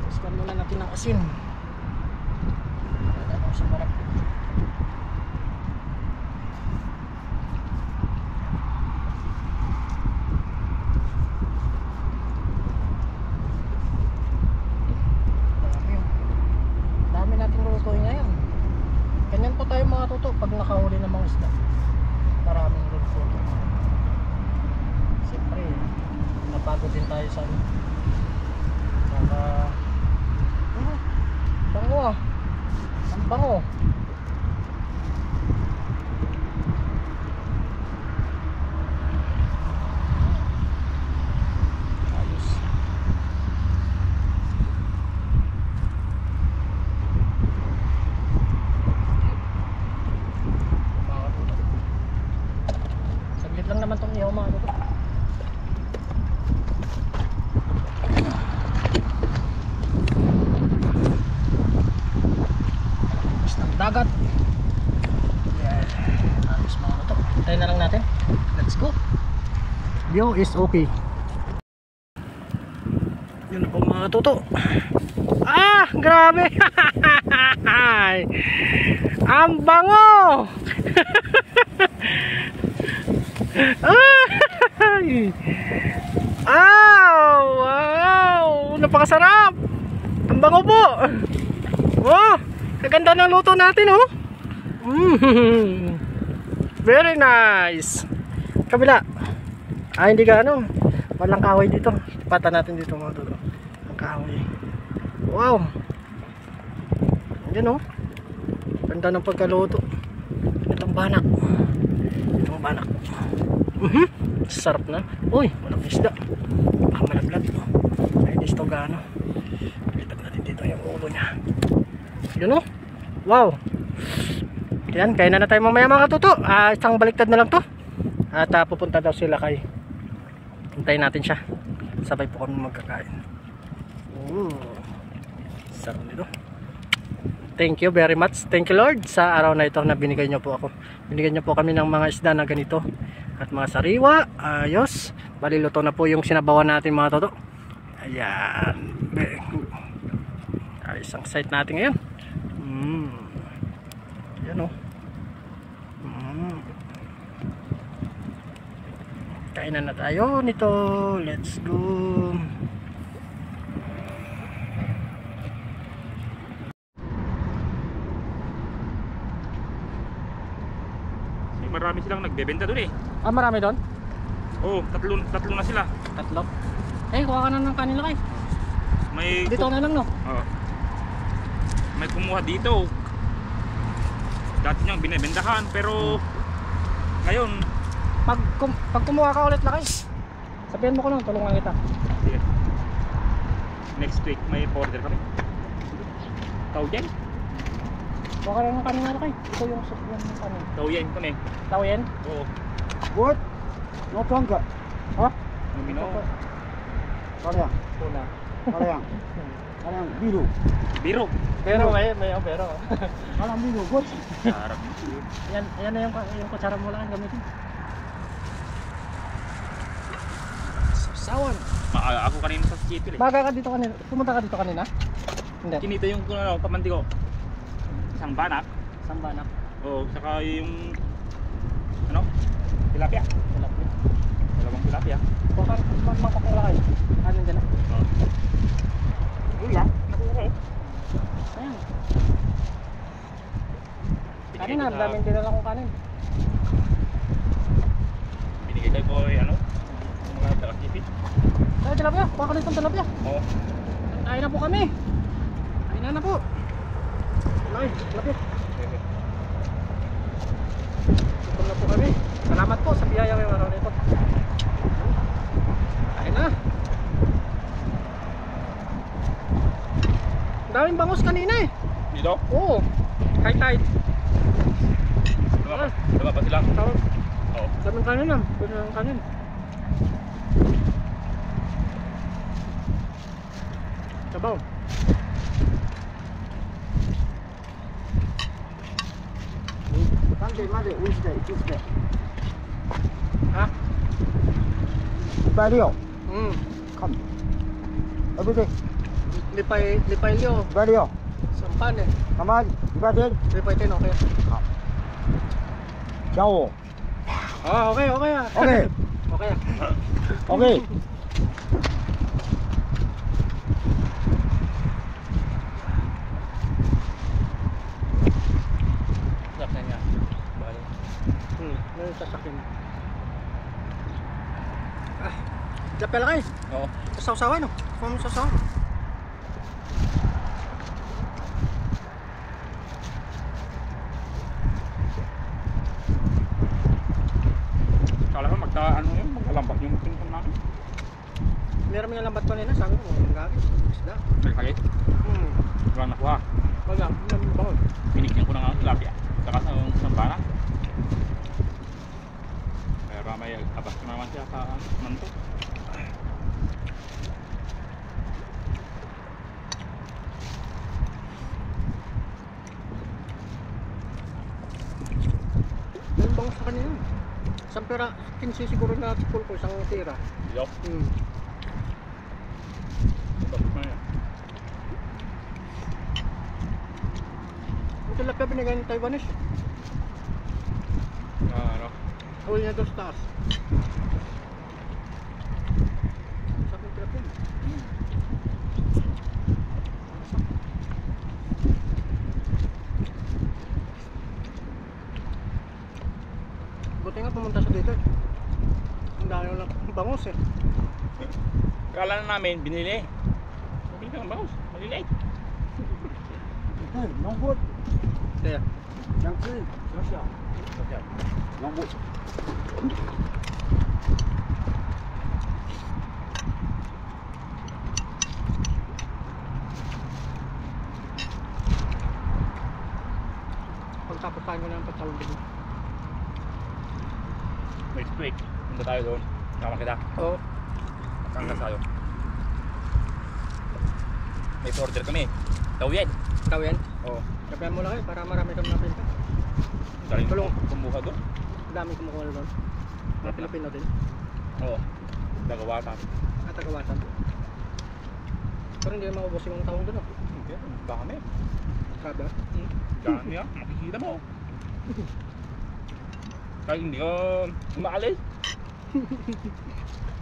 Puskan muna natin ng asin. Ano sa marap. Dami nating lutuin ngayon. Ganyan po tayo mga tuto pag nakahuli ng mga isda. Maraming lutuin. Siyempre, napagod din tayo sa saka bango ah. Ang bango. Ayos. Saglit lang naman itong ihaw mga tuto. Dagat. Yeah. Ayos mga ito. Tayo na lang natin. Let's go. View is okay. Yun na po mga tuto. Ah! Grabe! Ang bango! Ah! Wow! Napakasarap! Ang bango po! Oh! Kaganda ng luto natin oh. Very nice. Kabila. Hindi ka ano. Walang kahoy dito. Pata natin dito mga tuto. Ang kahoy. Wow. Yan oh. Ganda ng pagkaluto. Itong banak. Itong banak. Sarap na. Uy, walang isda. Malaglag to. Ay, disto gano. Lipat natin dito yung ulo niya. Yun o. Wow. Yan, kaya na tayo mamaya mga katuto. Isang baliktad na lang to. At pupunta daw sila kay. Hintayin natin siya. Sabay po kami magkakain. Sarap nito. Thank you very much. Thank you Lord sa araw na ito na binigay niyo po ako. Binigay niyo po kami ng mga isda na ganito. At mga sariwa. Ayos. Baliluto na po yung sinabawan natin mga toto. Ayan. Ayos ang site natin ngayon. Yan o. Kainan na tayo nito. Let's go. Marami silang nagbebenta doon eh. Marami doon? Oo, tatlo na sila. Tatlo? Kuha ka na ng kanila kay. May Dito na lang no? Oo. May kumuha dito. Dati niyang binebentahan pero ngayon Pag kumuha ka ulit lakay, sabihan mo ko lang, tulungan kita. sige. Next week may order kami. Tawyen? Kuha ka lang ng kanila lakay. Ito yung sukyan ng kanila. Tawyen kami. Tawyen? Oo. What? No pangka. Ha? Lumino. Kalian. Una. Kalian. Kalian biru. Biro. Pero may pero. Kalian biru. What? Sarap. Yan na yung kutsara mo lang gamitin. Sawan. Ako kanina sa Chipil eh. Baga ka dito kanina. Pumunta ka dito kanina? Hindi. Kinita yung pamandi ko. Isang banak. Isang banak. Oo, saka yung tilapia. Tilapia. Dalawang tilapia. Kuha ka, magpapakula kayo. Kanin dyan na. Oo. Yun lang. Nakuha ko. Ayan. Kanin na, daming dinala kong kanin. Binigay tayo ko mga talakipit. Ay, tilapia. Kuha ka nitong tilapia. Oo. Kain na po kami. Kain na po. Ay, tilapia. Gutom na po kami. Salamat po sa biyaya ngayong araw nito. Kain na. Daming bangus kanina eh. Dito? Oo. High tide. Lama pa sila. Tawag. Oo. Daming kanin lang. Daming kanin. Sabaw. Sunday, Monday, Wednesday, Tuesday. Ha? 礼拜六 Hmm. come. Every day. Lipay liyo. 礼拜六 Sampan eh. 干嘛？礼拜天 Lipay tin okay. 教我。 Ah, okay, okay ah. Okay. Okay ah. Okay. Sarap na niya. Bali. May sasakin. Ah. Lapel guys. Oo. Sasaw-sawan no. Kung sasaw. Kala ko ano yun, magkalambak yung pinuntan namin. Meron mga lambat kanina, sabi ko, ang gagawin. Isda. Nagkagit. Walang nakuha. Wala, may bangon. Pinikyan ko na nga ang tilapia. Saka sa sampana. Pero may abas ko naman siya sa manto. May bangon sa kanina. Isang pera, 15 siguro na pool ko, isang tira. Dito. Tapos na yan. Ang tilapia binigay ng Taiwanese. Ano? Huli niya doon sa taas. Sa aking tilapia. Buti nga pumunta sa dito. Ang dami lang bangus eh. Kala na namin, binili. Bumili ka ng bangus. Maliliit. 农夫 Kaya, 两只小小，农夫。 pagtapos tayo na ng pagtawag din. Next week, punta tayo doon. Sama kita. Oo. Magkanggas tayo. May order kami. Tawid. Ikaw yan. Oo. Gabihan mo lang eh, para marami kang mapinta. Galing Tulong. kumuha doon. Ang dami kumukuha na doon. Mga Pilipino din. Oo. Dagawatan. At tagawasan. Pero hindi na maubos yung taong doon. Hindi. Dami. Sabi ah. Dami ah. Makikita mo. Kahit hindi ka umaalis.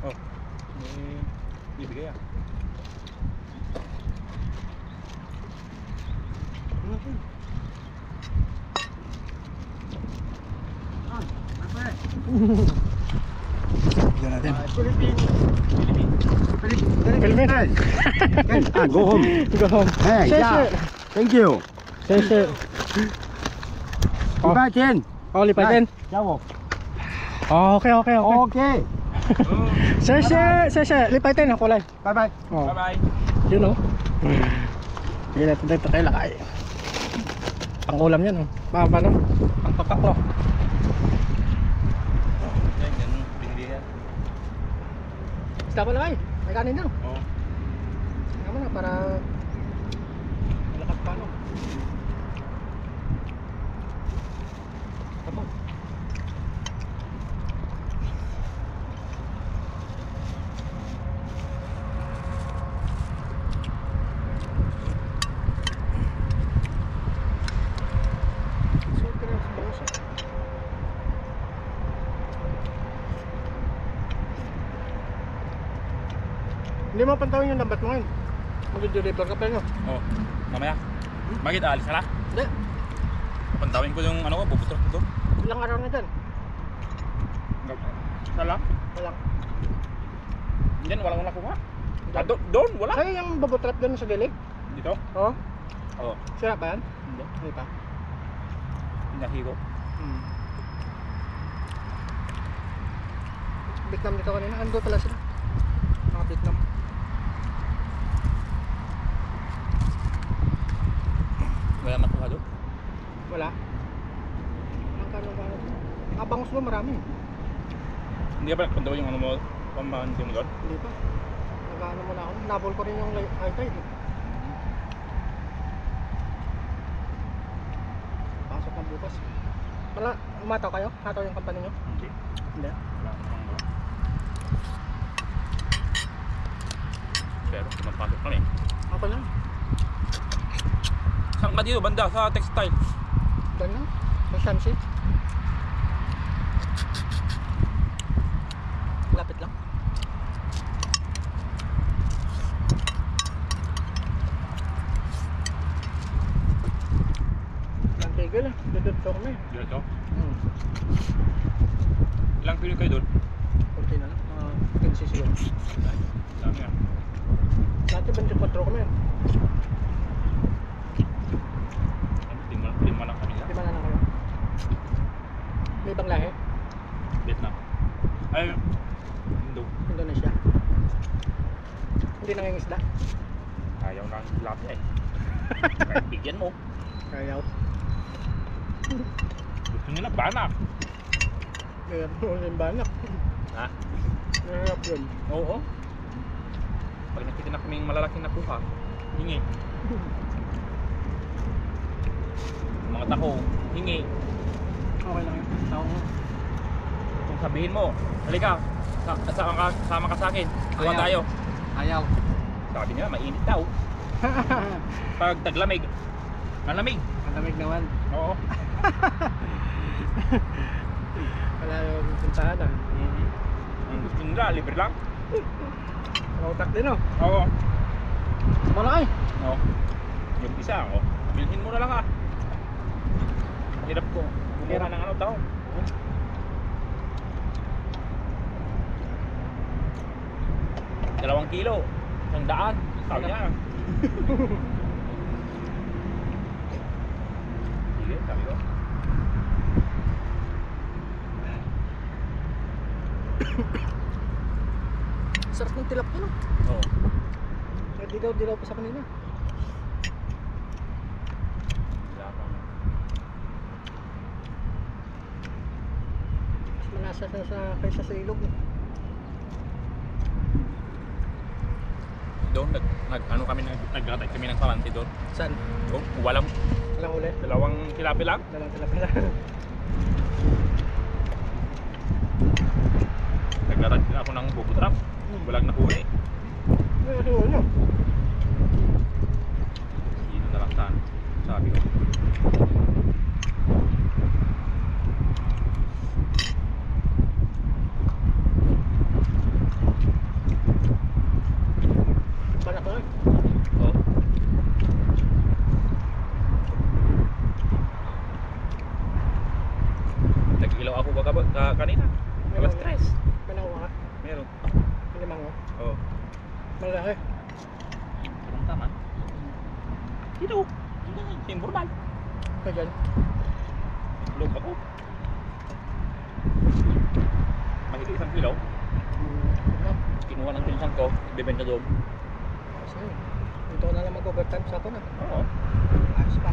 Oh. May bibigay ah. Bigyan natin. Philippines. Go home. Go home. Hey, Share, yeah. share. Thank you. Share, share. 礼拜天 Oh, lipay din. 教我。 Oh, okay, okay, okay. Okay. Share, share, share, share. Lipay din, ako lang. Bye bye. Oh, Bye-bye. you know. Sige natin dito kay lakay. Pang ulam yan, oh. Paano? Pang papak, no? Yan, binili yan. Isda pa lakay. May kanin na. Oo. Tama na, para malakas pa, no? Tama. Suot ka na sa bangus, ah. Hindi mo pantawin yung lambat mo ngayon. Mag-deliver ka pa nyo. Oh, mamaya. Bakit aalis ka na? Hindi. Pantawin ko yung ano ko, bubutrot ko doon. Ilang araw na dyan. Sala? Walang. Diyan, walang nakuha. Ah, doon, wala. Kaya yung babotrap doon sa dilig? Dito? Oo. Oo. Sira ba yan? Hindi. Hindi pa. Pinahiro. Vietnam dito kanina. Ando pala sila. Mga Vietnam. doon. Wala. Ang kano. Abangos mo marami. Hindi ka ba nagpunta yung ano mo, pambanti mo doon? Hindi pa. Nag-ano muna ako. Nabol ko rin yung high tide. Pasok na bukas. Wala, umataw kayo? Hataw yung kampanya nyo? Hindi. Hindi. Wala namang ba. Pero pumapasok kami. Ako lang. Saan ka dito? Banda sa textile. Doon lang. Sa sunset. Lapit lang. Ang tigil eh. Dududso kami. Dito. Hmm. Ilang kilo kayo doon? Kunti na lang. 15 siguro. Dami ah. Dati 24 kami. Lima lang kanila. Lima na lang kayo. May ibang lahi? Vietnam. Ay, Indo. Indonesia. Hindi nangingisda. Ayaw lang tilapia eh. Kahit bigyan mo. Kayaw. Gusto nila banak. Kaya yung banak. Ha? Narap yun. Oo. Pag nakita na kaming malalaking nakuha, hingi. Mga tako, hingi. Okay lang yun. Tao mo. Kung sabihin mo, halika, sama ka sa akin. Kuha Ayaw. tayo. Ayaw. Sabi nila, mainit daw. Pag taglamig, malamig. Malamig naman. Oo. Wala yung puntahan ah. Ang gusto nila, libre lang. Mautak din oh. Oo. Malaki. Oo. Yung isa, oh. Bilhin mo na lang ah. Hirap ko. Kumuha ng ano daw. 2 kilo. 100. Sabi niya. Sige, sabi ko. Sarap ng tilapia no. Oo. Dilaw pa sa kanina. Wala pa. Mas malasa kaysa sa ilog. Doon ano kami naglatag kami ng palante doon. Saan? Oh, walang Walang huli. 2 tilapia lang. Dalang tilapia. Naglatag din ako ng bubutrap. Walang nahuli. Ano ano? Dito na lang sana. Sabi ko. Banak ba? Oh. Nag-ilaw ako kanina. Alas 3. May nakuha ka? Meron. Hindi mango. Oo. Malaki. Anong tama? Dito. Yung normal. Kaya dyan. Loob ako. Mahigit 1 kilo. Ano? Kinuha ng pinsan ko. Ibebenta doon. Kasi dito na lang mag-overtime sa ako na. Oo. Ayos pa.